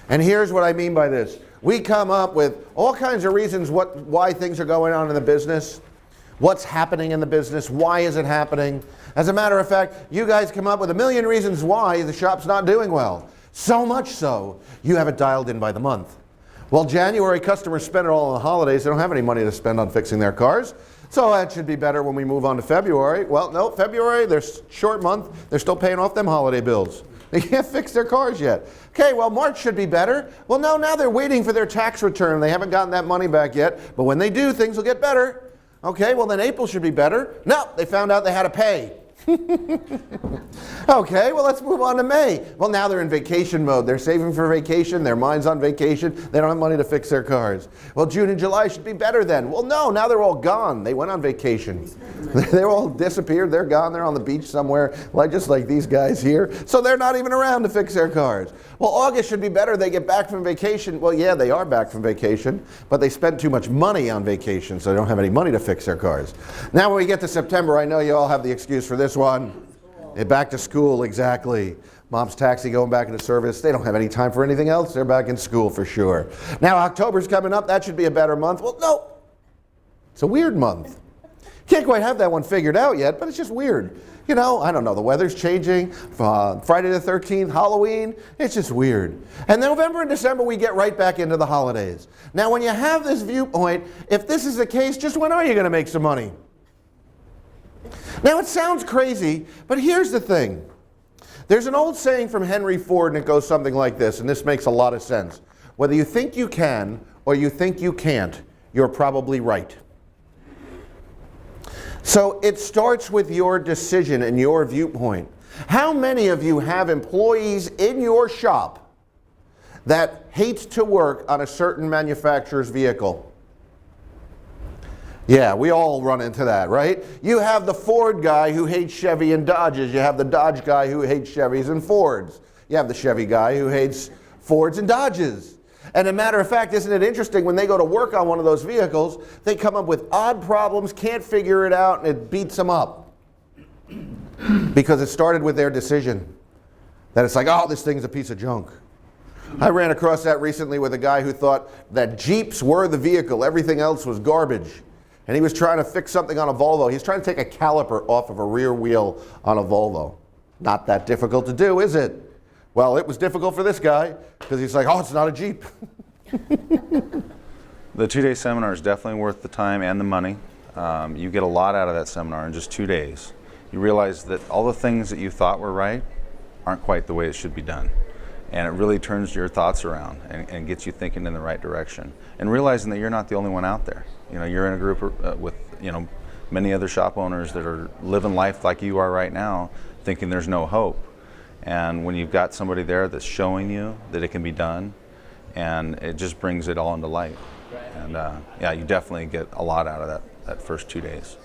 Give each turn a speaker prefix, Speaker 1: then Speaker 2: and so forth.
Speaker 1: And here's what I mean by this. We come up with all kinds of reasons why things are going on in the business, what's happening in the business, why is it happening. As a matter of fact, you guys come up with a million reasons why the shop's not doing well. So much so, you have it dialed in by the month. Well, January customers spend it all on the holidays. They don't have any money to spend on fixing their cars. So that should be better when we move on to February. Well, no, February, they're short month. They're still paying off them holiday bills. They can't fix their cars yet. Okay, well, March should be better. Well, no, now they're waiting for their tax return. They haven't gotten that money back yet. But when they do, things will get better. Okay, well, then April should be better. No, they found out they had to pay. Okay, well, let's move on to May. Well, now they're in vacation mode. They're saving for vacation. Their mind's on vacation. They don't have money to fix their cars. Well, June and July should be better then. Well, no, now they're all gone. They went on vacation. They're all disappeared. They're gone. They're on the beach somewhere, just like these guys here. So they're not even around to fix their cars. Well, August should be better. They get back from vacation. Well, yeah, they are back from vacation, but they spent too much money on vacation, so they don't have any money to fix their cars. Now when we get to September, I know you all have the excuse for this one. Back to school, exactly. Mom's taxi going back into service. They don't have any time for anything else. They're back in school for sure. Now October's coming up. That should be a better month. Well, no. It's a weird month. Can't quite have that one figured out yet, but it's just weird. You know, I don't know. The weather's changing. Friday the 13th, Halloween. It's just weird. And November and December, we get right back into the holidays. Now, when you have this viewpoint, if this is the case, just when are you going to make some money? Now, it sounds crazy, but here's the thing. There's an old saying from Henry Ford, and it goes something like this, and this makes a lot of sense. Whether you think you can or you think you can't, you're probably right. So it starts with your decision and your viewpoint. How many of you have employees in your shop that hate to work on a certain manufacturer's vehicle? Yeah, we all run into that, right? You have the Ford guy who hates Chevy and Dodges. You have the Dodge guy who hates Chevys and Fords. You have the Chevy guy who hates Fords and Dodges. And a matter of fact, isn't it interesting, when they go to work on one of those vehicles, they come up with odd problems, can't figure it out, and it beats them up. Because it started with their decision. That it's like, oh, this thing's a piece of junk. I ran across that recently with a guy who thought that Jeeps were the vehicle, everything else was garbage. And he was trying to fix something on a Volvo. He's trying to take a caliper off of a rear wheel on a Volvo. Not that difficult to do, is it? Well, it was difficult for this guy because he's like, oh, it's not a Jeep.
Speaker 2: The two-day seminar is definitely worth the time and the money. You get a lot out of that seminar in just 2 days. You realize that all the things that you thought were right aren't quite the way it should be done. And it really turns your thoughts around and gets you thinking in the right direction. And realizing that you're not the only one out there. You know, you're in a group with, many other shop owners that are living life like you are right now, thinking there's no hope. And when you've got somebody there that's showing you that it can be done, and it just brings it all into light. And yeah, you definitely get a lot out of that first 2 days.